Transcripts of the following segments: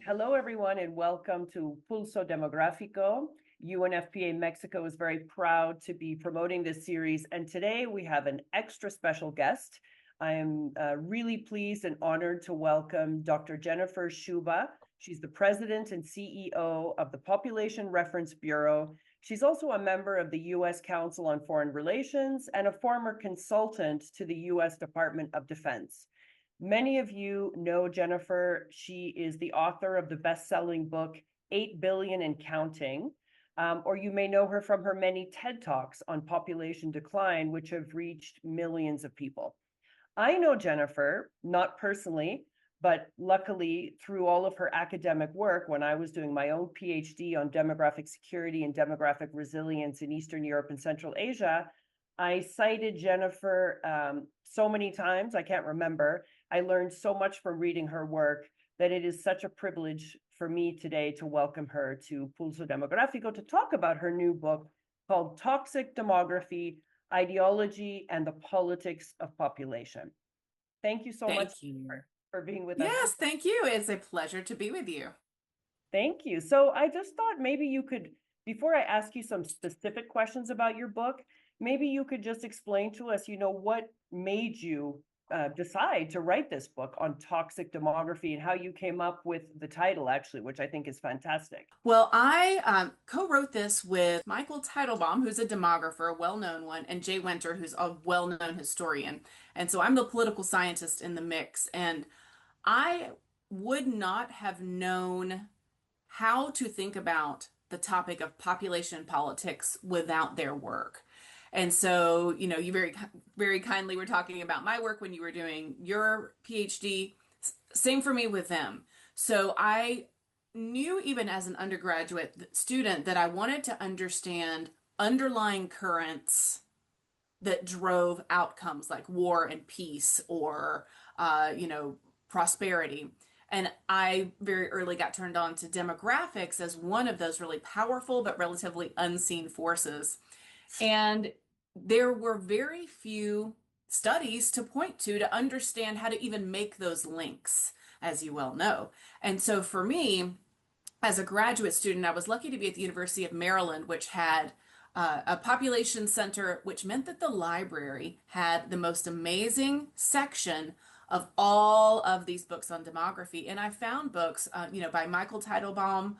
Hello, everyone, and welcome to Pulso Demográfico. UNFPA Mexico is very proud to be promoting this series, and today we have an extra special guest. I am really pleased and honored to welcome Dr. Jennifer Sciubba. She's the president and CEO of the Population Reference Bureau. She's also a member of the U.S. Council on Foreign Relations and a former consultant to the U.S. Department of Defense. Many of you know Jennifer. She is the author of the best-selling book, 8 Billion and Counting, or you may know her from her many TED Talks on population decline, which have reached millions of people. I know Jennifer, not personally, but luckily through all of her academic work when I was doing my own PhD on demographic security and demographic resilience in Eastern Europe and Central Asia. I cited Jennifer so many times, I can't remember. I learned so much from reading her work that it is such a privilege for me today to welcome her to Pulso Demográfico to talk about her new book called Toxic Demography, Ideology and the Politics of Population. Thank you so much for being with us. Yes, thank you. It's a pleasure to be with you. Thank you. So I just thought maybe you could, before I ask you some specific questions about your book, maybe you could just explain to us, what made you decide to write this book on toxic demography and how you came up with the title, actually, which I think is fantastic. Well, I co-wrote this with Michael Teitelbaum, who's a demographer, a well-known one, and Jay Winter, who's a well-known historian. And so I'm the political scientist in the mix. And I would not have known how to think about the topic of population politics without their work. And so, you very, very kindly were talking about my work when you were doing your PhD. Same for me with them. So I knew even as an undergraduate student that I wanted to understand underlying currents that drove outcomes like war and peace or, prosperity. And I very early got turned on to demographics as one of those really powerful but relatively unseen forces. And there were very few studies to point to understand how to even make those links, as you well know. And so for me, as a graduate student, I was lucky to be at the University of Maryland, which had a population center, which meant that the library had the most amazing section of all of these books on demography. And I found books, by Michael Teitelbaum,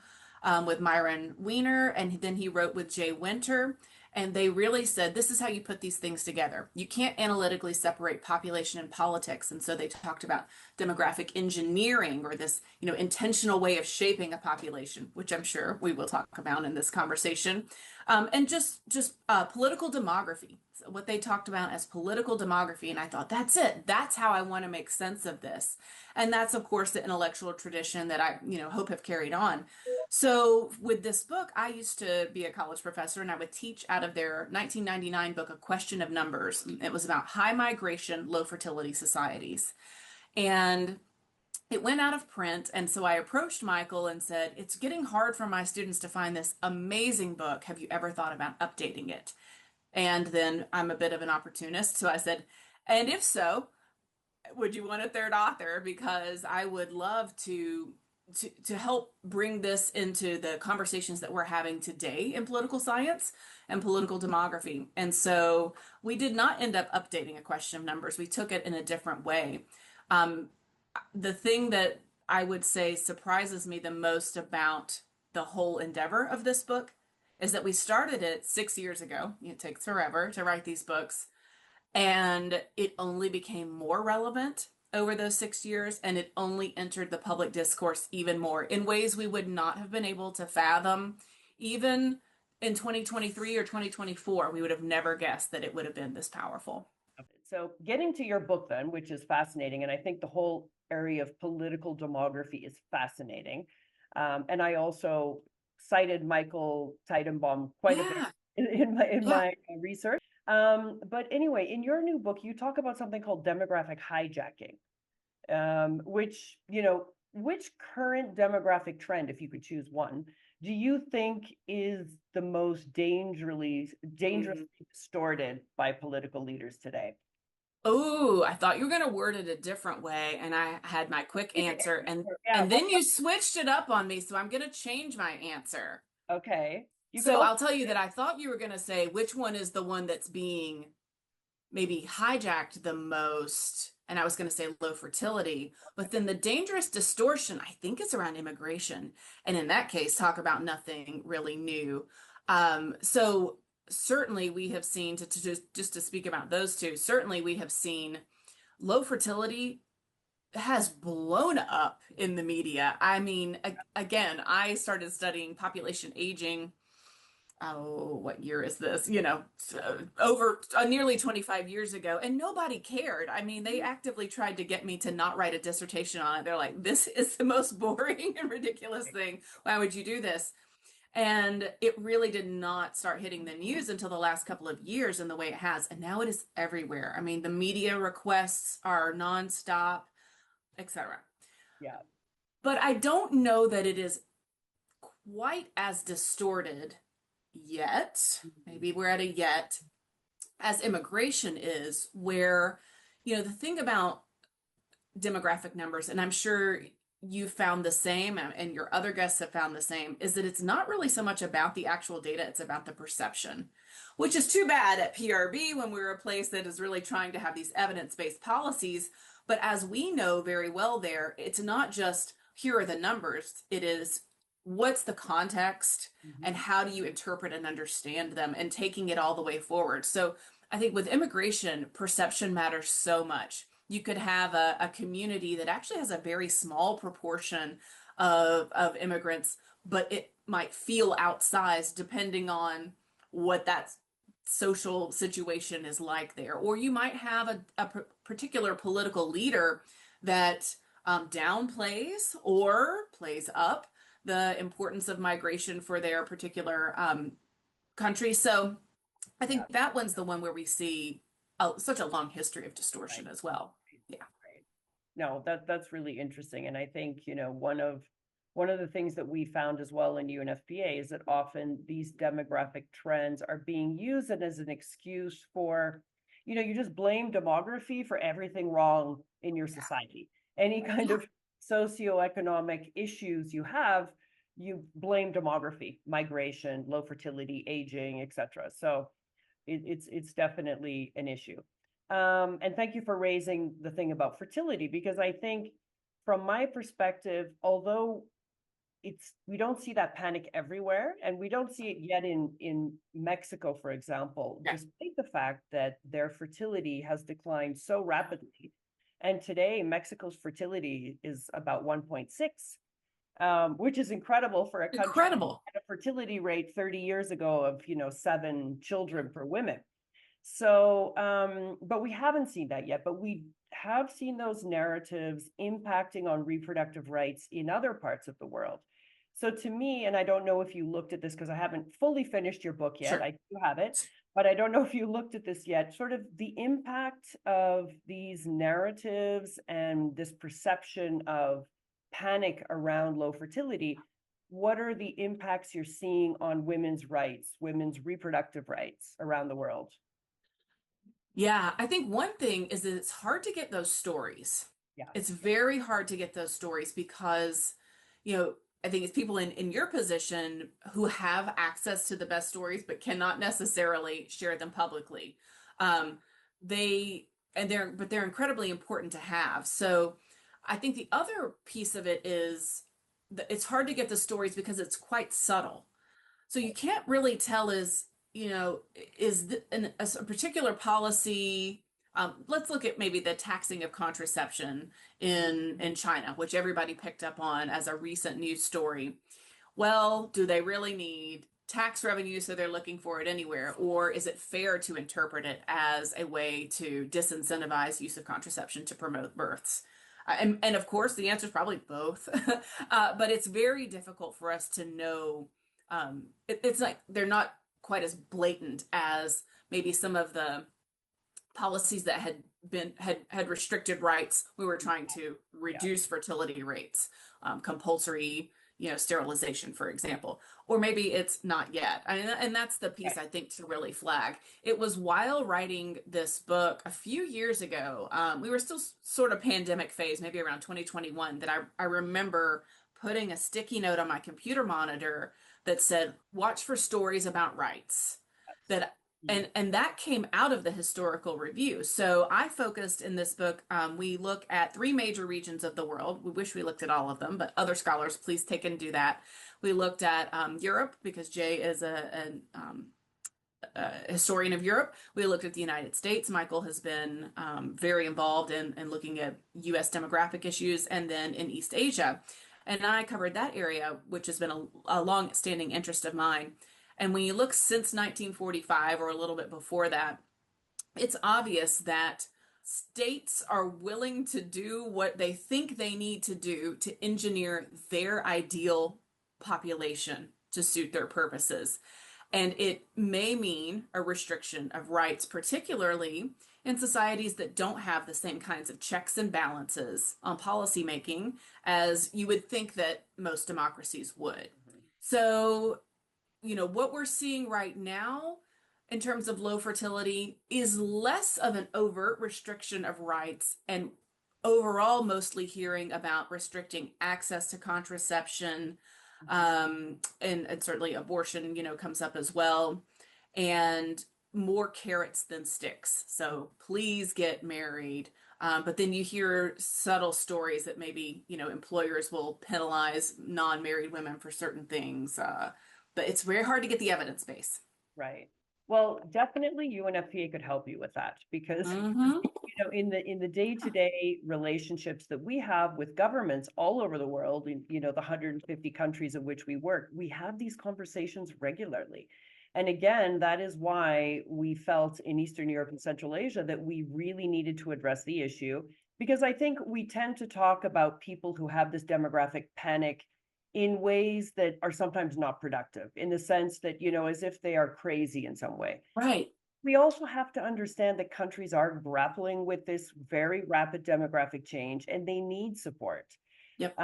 with Myron Weiner, and then he wrote with Jay Winter. And they really said, this is how you put these things together. You can't analytically separate population and politics. And so they talked about demographic engineering or this, intentional way of shaping a population, which I'm sure we will talk about in this conversation. And just political demography, what they talked about as political demography. And I thought, that's it. That's how I want to make sense of this. And that's, of course, the intellectual tradition that I, hope have carried on. So with this book, I used to be a college professor and I would teach out of their 1999 book, A Question of Numbers. It was about high migration, low fertility societies. And it went out of print. And so I approached Michael and said, it's getting hard for my students to find this amazing book. Have you ever thought about updating it? And then I'm a bit of an opportunist. So I said, and if so, would you want a third author? Because I would love to help bring this into the conversations that we're having today in political science and political demography. And so we did not end up updating A Question of Numbers. We took it in a different way. The thing that I would say surprises me the most about the whole endeavor of this book is that we started it 6 years ago. It takes forever to write these books. And it only became more relevant over those 6 years, and it only entered the public discourse even more in ways we would not have been able to fathom even in 2023 or 2024. We would have never guessed that it would have been this powerful. So getting to your book then, which is fascinating, and I think the whole area of political demography is fascinating. And I also cited Michael Teitelbaum quite a bit in my research. But anyway, in your new book, you talk about something called demographic hijacking, which current demographic trend, if you could choose one, do you think is the most dangerously distorted by political leaders today? Oh, I thought you were going to word it a different way, and I had my quick answer, Yeah. and then you switched it up on me, so I'm going to change my answer. Okay. You could So also I'll tell you that I thought you were going to say which one is the one that's being maybe hijacked the most, and I was going to say low fertility, but then the dangerous distortion, I think, is around immigration, and in that case, talk about nothing really new. So certainly we have seen just to speak about those two, certainly we have seen low fertility has blown up in the media. I mean, again, I started studying population aging. Oh, what year is this? Over nearly 25 years ago, and nobody cared. I mean, they actively tried to get me to not write a dissertation on it. They're like, this is the most boring and ridiculous thing. Why would you do this? And it really did not start hitting the news until the last couple of years in the way it has. And now it is everywhere. I mean, the media requests are nonstop, etc. yeah. But I don't know that it is quite as distorted yet. Maybe we're at a yet as immigration is, where, the thing about demographic numbers, and I'm sure you found the same and your other guests have found the same, is that it's not really so much about the actual data, it's about the perception, which is too bad at PRB when we're a place that is really trying to have these evidence-based policies. But as we know very well there, it's not just here are the numbers, it is what's the context and how do you interpret and understand them and taking it all the way forward. So I think with immigration, perception matters so much. You could have a community that actually has a very small proportion of immigrants, but it might feel outsized depending on what that social situation is like there. Or you might have a particular political leader that downplays or plays up the importance of migration for their particular country. So I think that one's the one where we see such a long history of distortion as well. Yeah. Right. No, that's really interesting. And I think, one of the things that we found as well in UNFPA is that often these demographic trends are being used as an excuse for, you just blame demography for everything wrong in your society. Any kind of socioeconomic issues you have, you blame demography, migration, low fertility, aging, etc. So it's definitely an issue. And thank you for raising the thing about fertility, because I think from my perspective, although we don't see that panic everywhere, and we don't see it yet in Mexico, for example, despite the fact that their fertility has declined so rapidly. And today, Mexico's fertility is about 1.6, which is incredible for a country. Incredible. At a fertility rate 30 years ago of 7 children per woman. So, but we haven't seen that yet, but we have seen those narratives impacting on reproductive rights in other parts of the world. So to me, and I don't know if you looked at this because I haven't fully finished your book yet, Sure. I do have it, but I don't know if you looked at this yet, sort of the impact of these narratives and this perception of panic around low fertility. What are the impacts you're seeing on women's rights, women's reproductive rights around the world? Yeah, I think one thing is that it's hard to get those stories. Yeah. It's very hard to get those stories because, I think it's people in your position who have access to the best stories but cannot necessarily share them publicly. They're incredibly important to have. So I think the other piece of it is that it's hard to get the stories because it's quite subtle. So you can't really tell is a particular policy. Let's look at maybe the taxing of contraception in China, which everybody picked up on as a recent news story. Well, do they really need tax revenue so they're looking for it anywhere? Or is it fair to interpret it as a way to disincentivize use of contraception to promote births? And of course, the answer is probably both. But it's very difficult for us to know. It's like they're not quite as blatant as maybe some of the policies that had restricted rights. We were trying to reduce fertility rates, compulsory, sterilization, for example, or maybe it's not yet. And that's the piece I think to really flag. It was while writing this book a few years ago, we were still sort of pandemic phase, maybe around 2021, that I remember putting a sticky note on my computer monitor that said, watch for stories about rights. And that came out of the historical review. So I focused in this book, we look at 3 major regions of the world. We wish we looked at all of them, but other scholars, please take and do that. We looked at Europe, because Jay is a historian of Europe. We looked at the United States. Michael has been very involved in looking at US demographic issues, and then in East Asia. And I covered that area, which has been a long-standing interest of mine. And when you look since 1945 or a little bit before that, it's obvious that states are willing to do what they think they need to do to engineer their ideal population to suit their purposes. And it may mean a restriction of rights, particularly in societies that don't have the same kinds of checks and balances on policymaking as you would think that most democracies would. So, what we're seeing right now in terms of low fertility is less of an overt restriction of rights, and overall mostly hearing about restricting access to contraception, and certainly abortion, comes up as well, and more carrots than sticks. So please get married. But then you hear subtle stories that maybe, employers will penalize non-married women for certain things. But it's very hard to get the evidence base. Right. Well, definitely UNFPA could help you with that, because in the day-to-day relationships that we have with governments all over the world, in the 150 countries in which we work, we have these conversations regularly. And again, that is why we felt in Eastern Europe and Central Asia that we really needed to address the issue, because I think we tend to talk about people who have this demographic panic in ways that are sometimes not productive, in the sense that, as if they are crazy in some way. Right. We also have to understand that countries are grappling with this very rapid demographic change, and they need support. Yep.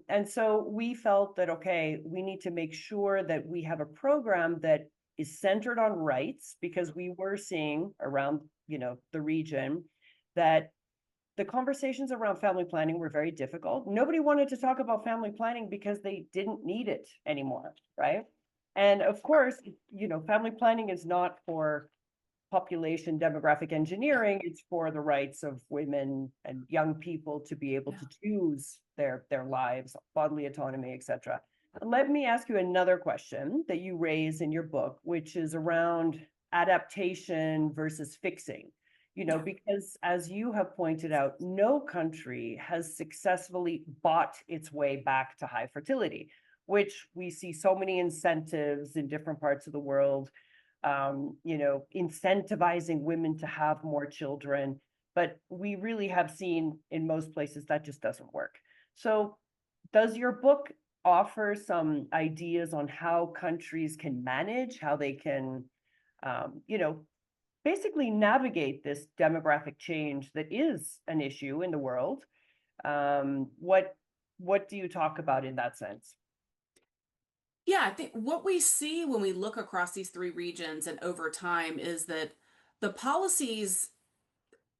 And so we felt that, okay, we need to make sure that we have a program that is centered on rights, because we were seeing around, the region that the conversations around family planning were very difficult. Nobody wanted to talk about family planning because they didn't need it anymore, right? And of course, family planning is not for population demographic engineering. It's for the rights of women and young people to be able to choose their lives, bodily autonomy, etc. Let me ask you another question that you raise in your book, which is around adaptation versus fixing. Because as you have pointed out, no country has successfully bought its way back to high fertility, which we see so many incentives in different parts of the world, incentivizing women to have more children. But we really have seen in most places that just doesn't work. So does your book offer some ideas on how countries can manage, how they can, basically navigate this demographic change that is an issue in the world? What do you talk about in that sense? Yeah, I think what we see when we look across these 3 regions and over time is that the policies,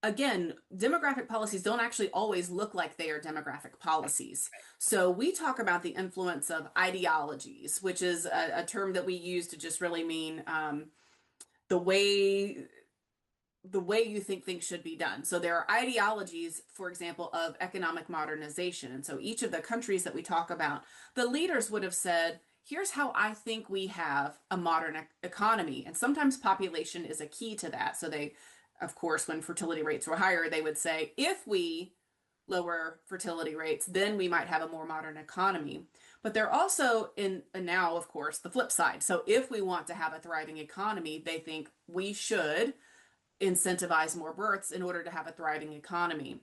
again, demographic policies don't actually always look like they are demographic policies. So we talk about the influence of ideologies, which is a term that we use to just really mean the way you think things should be done. So there are ideologies, for example, of economic modernization. And so each of the countries that we talk about, the leaders would have said, here's how I think we have a modern economy. And sometimes population is a key to that. So they, of course, when fertility rates were higher, they would say, if we lower fertility rates, then we might have a more modern economy. But they're also and now, of course, the flip side. So if we want to have a thriving economy, they think we should incentivize more births in order to have a thriving economy.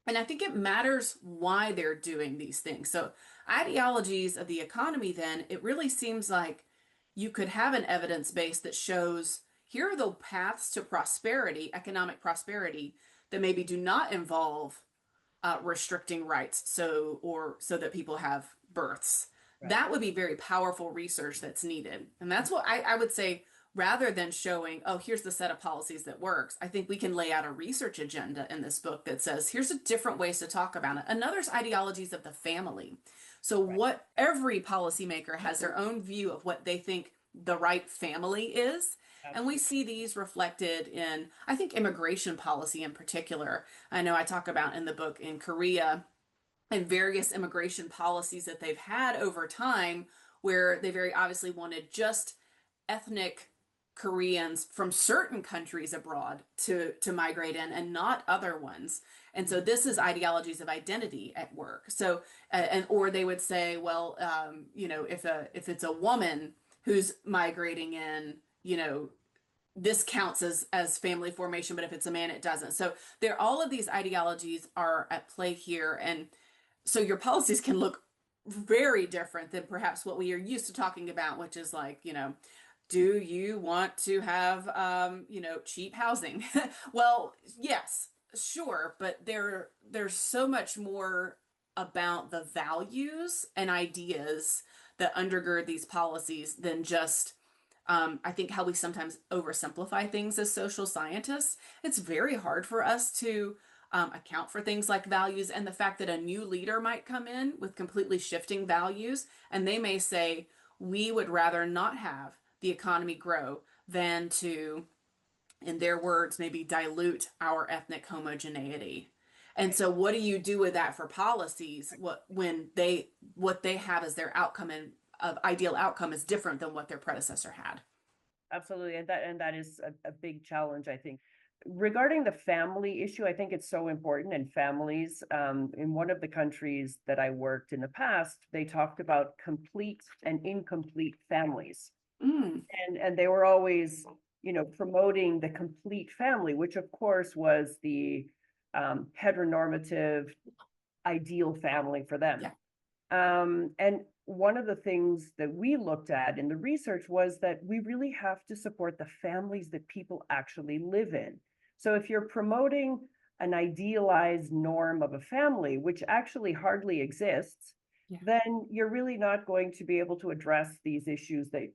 And I think it matters why they're doing these things. So ideologies of the economy, then, it really seems like you could have an evidence base that shows here are the paths to prosperity, economic prosperity, that maybe do not involve restricting rights so that people have births. that would be very powerful research that's needed. And that's what I would say, rather than showing, oh, here's the set of policies that works, I think we can lay out a research agenda in this book that says, here's a different ways to talk about it. Another's ideologies of the family. So what every policymaker has their own view of what they think the right family is. And we see these reflected in, I think, immigration policy in particular. I know I talk about in the book in Korea and various immigration policies that they've had over time, where they very obviously wanted just ethnic Koreans from certain countries abroad to migrate in and not other ones. And so this is ideologies of identity at work. So, or they would say, well, if it's a woman who's migrating in, this counts as family formation, but if it's a man, it doesn't. So all of these ideologies are at play here. And so your policies can look very different than perhaps what we are used to talking about, which is like, do you want to have, cheap housing? Well, yes, sure. But there's so much more about the values and ideas that undergird these policies than just, I think, how we sometimes oversimplify things as social scientists. It's very hard for us to account for things like values, and the fact that a new leader might come in with completely shifting values, and they may say, we would rather not have the economy grow than to, in their words, maybe dilute our ethnic homogeneity. And so what do you do with that for policies when what they have as their outcome and ideal outcome is different than what their predecessor had? Absolutely. And that is a big challenge, I think. Regarding the family issue, I think it's so important. And families, in one of the countries that I worked in the past, they talked about complete and incomplete families. And they were always, promoting the complete family, which of course was the heteronormative ideal family for them. Yeah. And one of the things that we looked at in the research was that we really have to support the families that people actually live in. So if you're promoting an idealized norm of a family, which actually hardly exists, then you're really not going to be able to address these issues that,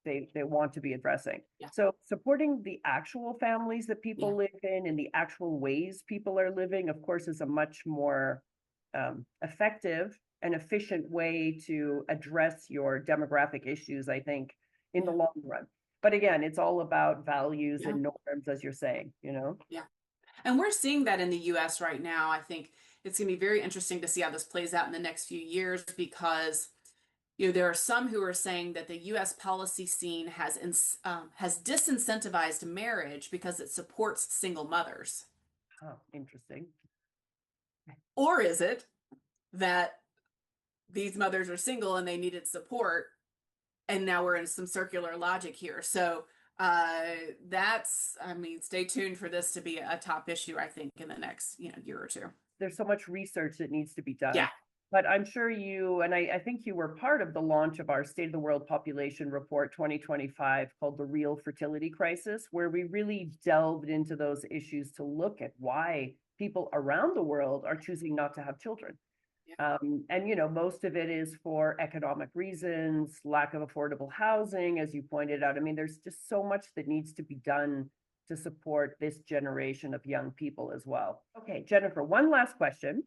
they want to be addressing. Yeah. So supporting the actual families that people live in and the actual ways people are living, of course, is a much more effective and efficient way to address your demographic issues, I think, in the long run. But again, it's all about values and norms, as you're saying, Yeah. And we're seeing that in the US right now. I think it's going to be very interesting to see how this plays out in the next few years, because there are some who are saying that the US policy scene has disincentivized marriage because it supports single mothers. Oh, interesting. Or is it that these mothers are single and they needed support, and now we're in some circular logic here? So stay tuned for this to be a top issue, I think, in the next year or two. There's so much research that needs to be done. Yeah. But I'm sure I think you were part of the launch of our State of the World Population Report 2025 called The Real Fertility Crisis, where we really delved into those issues to look at why people around the world are choosing not to have children. Yeah. And most of it is for economic reasons, lack of affordable housing, as you pointed out. I mean, there's just so much that needs to be done to support this generation of young people as well. Okay, Jennifer, one last question.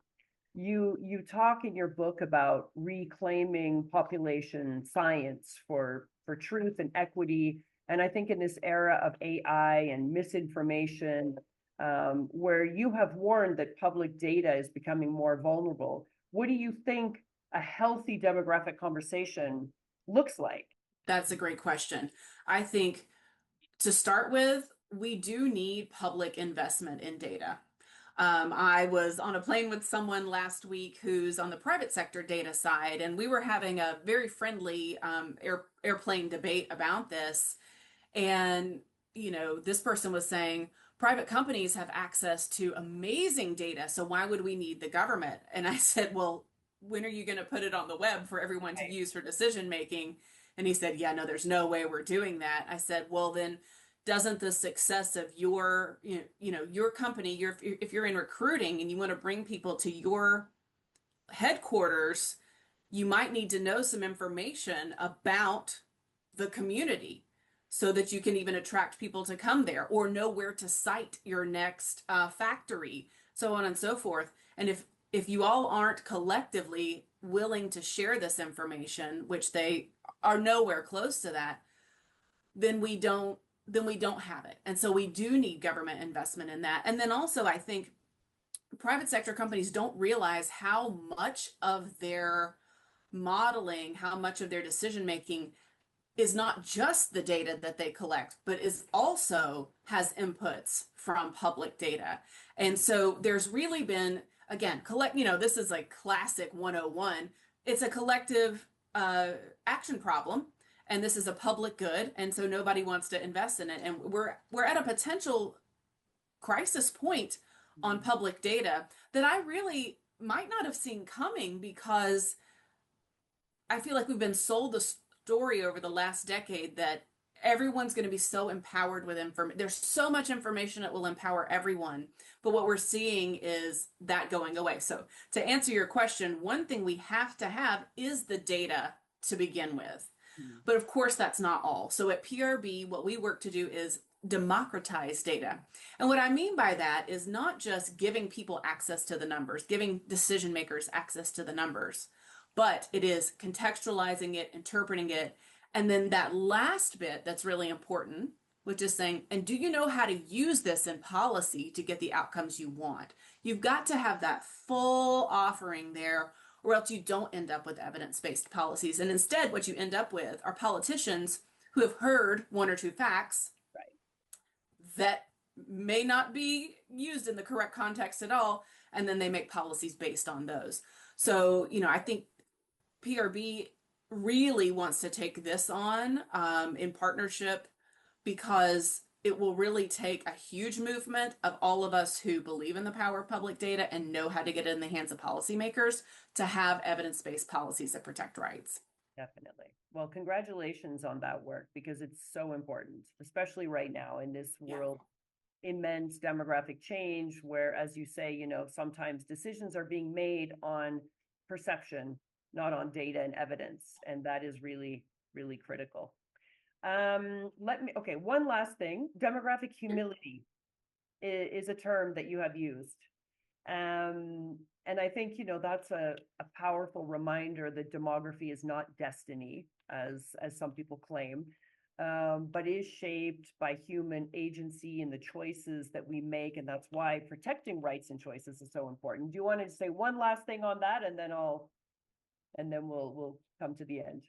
You talk in your book about reclaiming population science for truth and equity. And I think in this era of AI and misinformation, where you have warned that public data is becoming more vulnerable, what do you think a healthy demographic conversation looks like? That's a great question. I think to start with, we do need public investment in data. I was on a plane with someone last week who's on the private sector data side, and we were having a very friendly airplane debate about this. And, this person was saying, private companies have access to amazing data, so why would we need the government? And I said, well, when are you going to put it on the web for everyone to use for decision making? And he said, yeah, no, there's no way we're doing that. I said, well, then doesn't the success of your company, if you're in recruiting and you want to bring people to your headquarters, you might need to know some information about the community so that you can even attract people to come there, or know where to site your next factory, so on and so forth. And if you all aren't collectively willing to share this information, which they are nowhere close to that, then we don't have it. And so we do need government investment in that. And then also, I think private sector companies don't realize how much of their modeling, how much of their decision making is not just the data that they collect, but is also has inputs from public data. And so there's really been, again, this is like classic 101. It's a collective action problem, and this is a public good, and so nobody wants to invest in it. And we're at a potential crisis point on public data that I really might not have seen coming, because I feel like we've been sold the story over the last decade that everyone's going to be so empowered with information. There's so much information that will empower everyone. But what we're seeing is that going away. So to answer your question, one thing we have to have is the data to begin with. But of course, that's not all. So at PRB, what we work to do is democratize data. And what I mean by that is not just giving people access to the numbers, giving decision makers access to the numbers, but it is contextualizing it, interpreting it. And then that last bit that's really important, which is saying, and do you know how to use this in policy to get the outcomes you want? You've got to have that full offering there, or else you don't end up with evidence-based policies. And instead, what you end up with are politicians who have heard one or two facts that may not be used in the correct context at all, and then they make policies based on those. So, I think PRB really wants to take this on in partnership, because it will really take a huge movement of all of us who believe in the power of public data and know how to get it in the hands of policymakers to have evidence-based policies that protect rights. Definitely. Well, congratulations on that work, because it's so important, especially right now in this world, immense demographic change, where, as you say, sometimes decisions are being made on perception, not on data and evidence. And that is really, really critical. One last thing. Demographic humility is a term that you have used. And I think, that's a powerful reminder that demography is not destiny, as some people claim, but is shaped by human agency and the choices that we make. And that's why protecting rights and choices is so important. Do you want to say one last thing on that, and then we'll come to the end?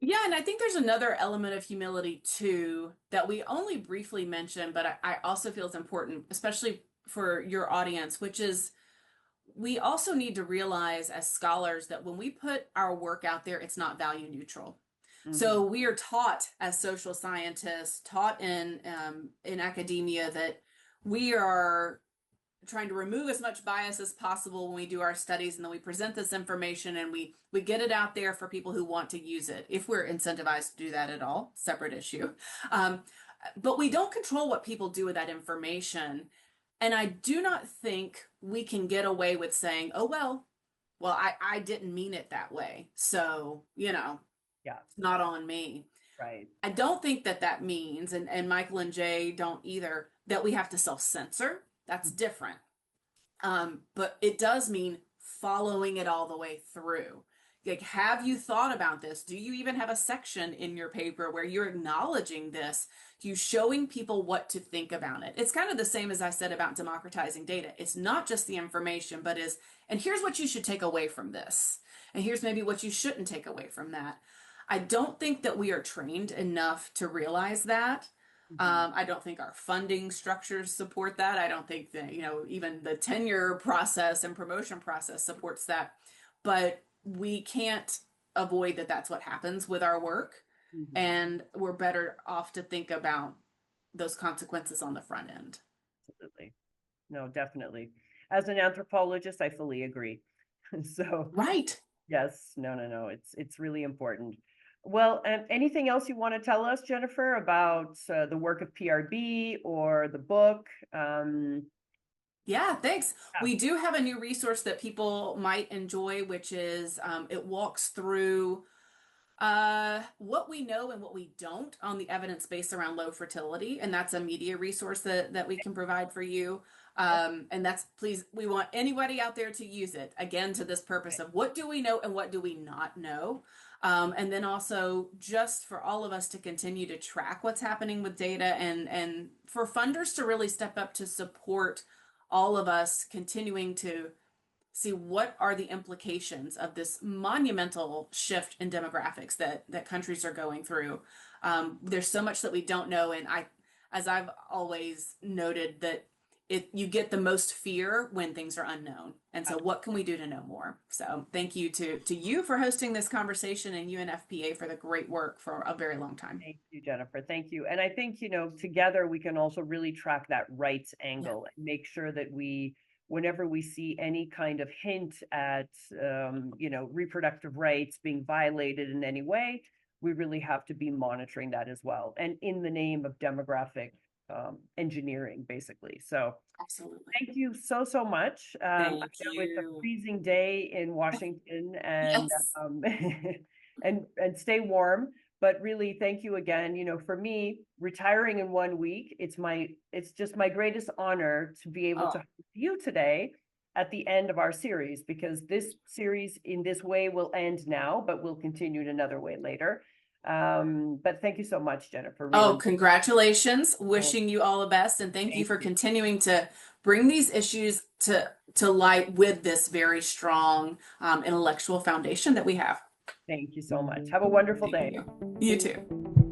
Yeah, and I think there's another element of humility too that we only briefly mentioned, but I also feel it's important, especially for your audience, which is we also need to realize as scholars that when we put our work out there, it's not value neutral. So we are taught as social scientists, taught in academia, that we are trying to remove as much bias as possible when we do our studies, and then we present this information and we get it out there for people who want to use it, if we're incentivized to do that at all, separate issue. But we don't control what people do with that information. And I do not think we can get away with saying, oh, well, I didn't mean it that way, so, it's not on me. Right. I don't think that means, and Michael and Jay don't either, that we have to self-censor. That's different. But it does mean following it all the way through. Like, have you thought about this? Do you even have a section in your paper where you're acknowledging this? You showing people what to think about it? It's kind of the same as I said about democratizing data. It's not just the information, but and here's what you should take away from this. And here's maybe what you shouldn't take away from that. I don't think that we are trained enough to realize that. I don't think our funding structures support that. I don't think that, even the tenure process and promotion process supports that. But we can't avoid that that's what happens with our work. And we're better off to think about those consequences on the front end. Absolutely. No, definitely. As an anthropologist, I fully agree. So, right. Yes, no. It's really important. Well, anything else you want to tell us, Jennifer, about the work of PRB or the book? Yeah, thanks. Yeah. We do have a new resource that people might enjoy, which is it walks through what we know and what we don't on the evidence base around low fertility, and that's a media resource that we can provide for you. And that's, please, we want anybody out there to use it, again, to this purpose of what do we know and what do we not know. And then also just for all of us to continue to track what's happening with data, and for funders to really step up to support all of us continuing to see what are the implications of this monumental shift in demographics that countries are going through. There's so much that we don't know, and as I've always noted, that you get the most fear when things are unknown. And so what can we do to know more? So thank you to you for hosting this conversation, and UNFPA for the great work for a very long time. Thank you, Jennifer. Thank you. And I think, together we can also really track that rights angle and make sure that whenever we see any kind of hint at, reproductive rights being violated in any way, we really have to be monitoring that as well. And in the name of demographic engineering, basically. So absolutely. Thank you so much. Thank you. It's a freezing day in Washington, and yes. and stay warm. But really, thank you again. For me, retiring in 1 week, it's just my greatest honor to be able to host you today at the end of our series, because this series in this way will end now, but we'll continue in another way later. But thank you so much, Jennifer. Really. Congratulations. Wishing you all the best, and thank you for continuing to bring these issues to light with this very strong intellectual foundation that we have. Thank you so much. Have a wonderful day. You too.